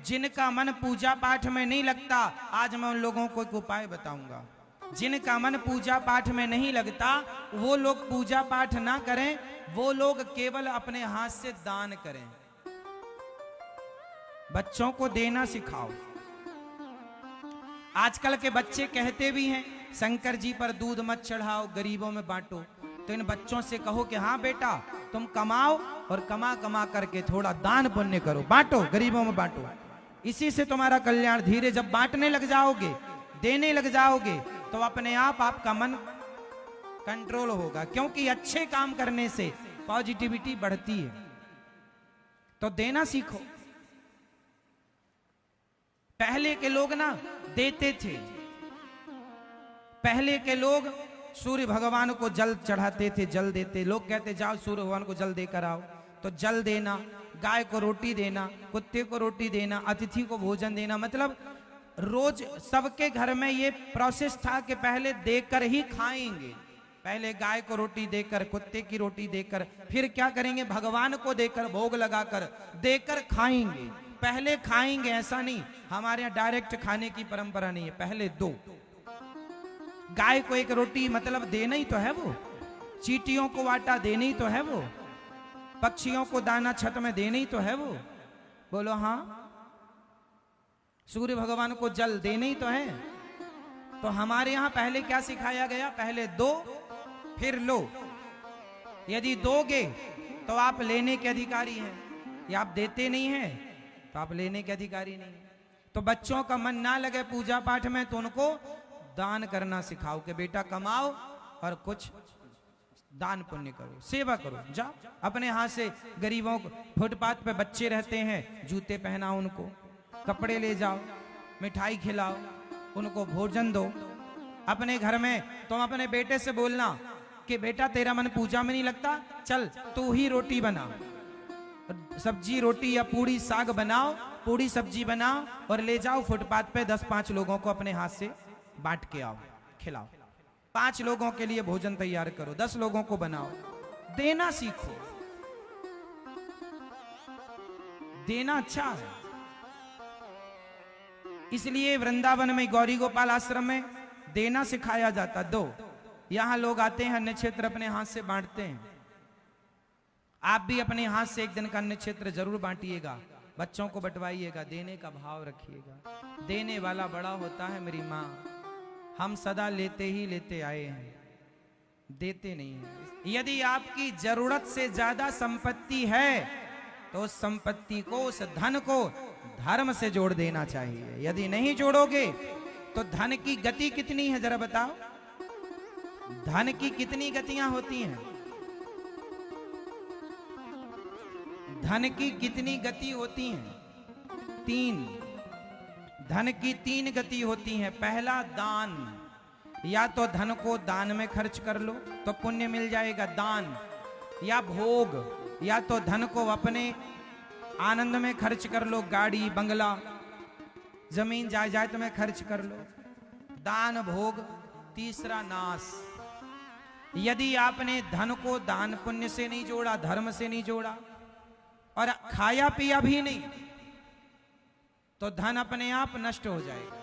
जिनका मन पूजा पाठ में नहीं लगता, आज मैं उन लोगों को एक उपाय बताऊंगा। जिनका मन पूजा पाठ में नहीं लगता वो लोग पूजा पाठ ना करें, वो लोग केवल अपने हाथ से दान करें। बच्चों को देना सिखाओ। आजकल के बच्चे कहते भी हैं शंकर जी पर दूध मत चढ़ाओ, गरीबों में बांटो। तो इन बच्चों से कहो कि हाँ बेटा, तुम कमाओ और कमा कमा करके थोड़ा दान पुण्य करो, बांटो, गरीबों में बांटो। इसी से तुम्हारा कल्याण। धीरे जब बांटने लग जाओगे, देने लग जाओगे, तो अपने आप आपका मन कंट्रोल होगा, क्योंकि अच्छे काम करने से पॉजिटिविटी बढ़ती है। तो देना सीखो। पहले के लोग ना देते थे। पहले के लोग सूर्य भगवान को जल चढ़ाते थे, जल देते। लोग कहते जाओ सूर्य भगवान को जल देकर आओ, तो जल देना, गाय को रोटी देना, कुत्ते को रोटी देना, अतिथि को भोजन देना। मतलब रोज सबके घर में ये प्रोसेस था कि पहले देकर ही खाएंगे। पहले गाय को रोटी देकर, कुत्ते की रोटी देकर, फिर क्या करेंगे, भगवान को देकर, भोग लगाकर, देकर खाएंगे। पहले खाएंगे, ऐसा नहीं। हमारे यहाँ डायरेक्ट खाने की परंपरा नहीं है। पहले दो, गाय को एक रोटी मतलब देना ही तो है वो, चींटियों को आटा देना ही तो है वो, पक्षियों को दाना छत में देना ही तो है वो। बोलो हाँ। सूर्य भगवान को जल देना ही तो है। तो हमारे यहाँ पहले क्या सिखाया गया, पहले दो फिर लो। यदि दोगे तो आप लेने के अधिकारी हैं, या आप देते नहीं हैं तो आप लेने के अधिकारी नहीं हैं। तो बच्चों का मन ना लगे पूजा पाठ में, तो उनको दान करना सिखाओ कि बेटा कमाओ और कुछ दान पुण्य करो, सेवा करो। जाओ अपने हाथ से गरीबों को, फुटपाथ पे बच्चे रहते हैं, जूते पहनाओ उनको, कपड़े ले जाओ, मिठाई खिलाओ, उनको भोजन दो। अपने घर में तुम अपने बेटे से बोलना कि बेटा तेरा मन पूजा में नहीं लगता, चल तू ही रोटी बना, सब्जी रोटी या पूड़ी साग बनाओ, पूड़ी सब्जी बनाओ और ले जाओ फुटपाथ पे 10-5 लोगों को अपने हाथ से बांट के आओ, खिलाओ। 5 लोगों के लिए भोजन तैयार करो, 10 लोगों को बनाओ। देना सीखो। देना अच्छा है। इसलिए वृंदावन में गौरी गोपाल आश्रम में देना सिखाया जाता। दो, यहां लोग आते हैं, अन्य क्षेत्र अपने हाथ से बांटते हैं। आप भी अपने हाथ से एक दिन का अन्य क्षेत्र जरूर बांटिएगा, बच्चों को बंटवाइएगा, देने का भाव रखिएगा। देने वाला बड़ा होता है मेरी माँ। हम सदा लेते ही लेते आए हैं, देते नहीं हैं। यदि आपकी जरूरत से ज्यादा संपत्ति है तो उस संपत्ति को, उस धन को धर्म से जोड़ देना चाहिए। यदि नहीं जोड़ोगे तो धन की गति कितनी है जरा बताओ। धन की कितनी गतियां होती हैं? धन की कितनी गति होती हैं? 3। धन की 3 गति होती हैं। पहला दान, या तो धन को दान में खर्च कर लो तो पुण्य मिल जाएगा, दान। या भोग, या तो धन को अपने आनंद में खर्च कर लो, गाड़ी बंगला जमीन जायदाद में खर्च कर लो, दान भोग। तीसरा नाश। यदि आपने धन को दान पुण्य से नहीं जोड़ा, धर्म से नहीं जोड़ा और खाया पिया भी नहीं, तो धन अपने आप नष्ट हो जाएगा,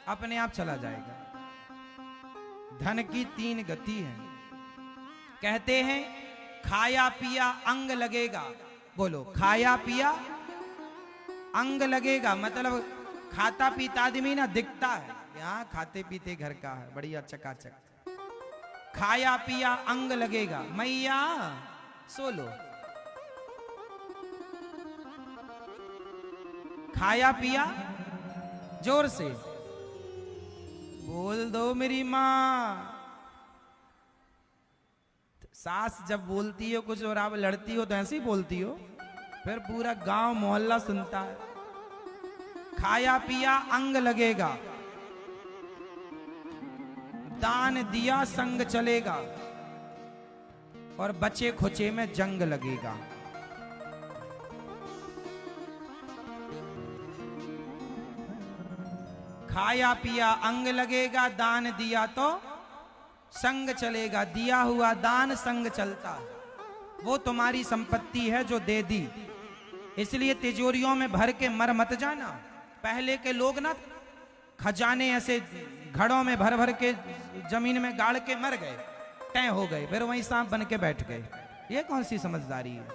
अपने आप चला जाएगा। धन की 3 गति है। कहते हैं खाया पिया अंग लगेगा। बोलो, खाया पिया अंग लगेगा। मतलब खाता पीता आदमी ना दिखता है, यहाँ खाते पीते घर का है, बढ़िया चकाचक। खाया पिया अंग लगेगा। मैया सोलो, खाया पिया जोर से बोल दो मेरी माँ। सास जब बोलती हो कुछ और आप लड़ती हो तो ऐसे ही बोलती हो, फिर पूरा गांव मोहल्ला सुनता है। खाया पिया अंग लगेगा, दान दिया संग चलेगा और बचे खुचे में जंग लगेगा। खाया पिया अंग लगेगा, दान दिया तो संग चलेगा। दिया हुआ दान संग चलता है। वो तुम्हारी संपत्ति है जो दे दी। इसलिए तिजोरियों में भर के मर मत जाना। पहले के लोग ना खजाने ऐसे घड़ों में भर भर के जमीन में गाड़ के मर गए, तय हो गए, फिर वहीं सांप बन के बैठ गए। ये कौन सी समझदारी है?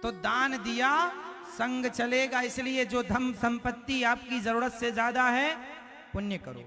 तो दान दिया संग चलेगा। इसलिए जो धन संपत्ति आपकी जरूरत से ज्यादा है, पुण्य करो।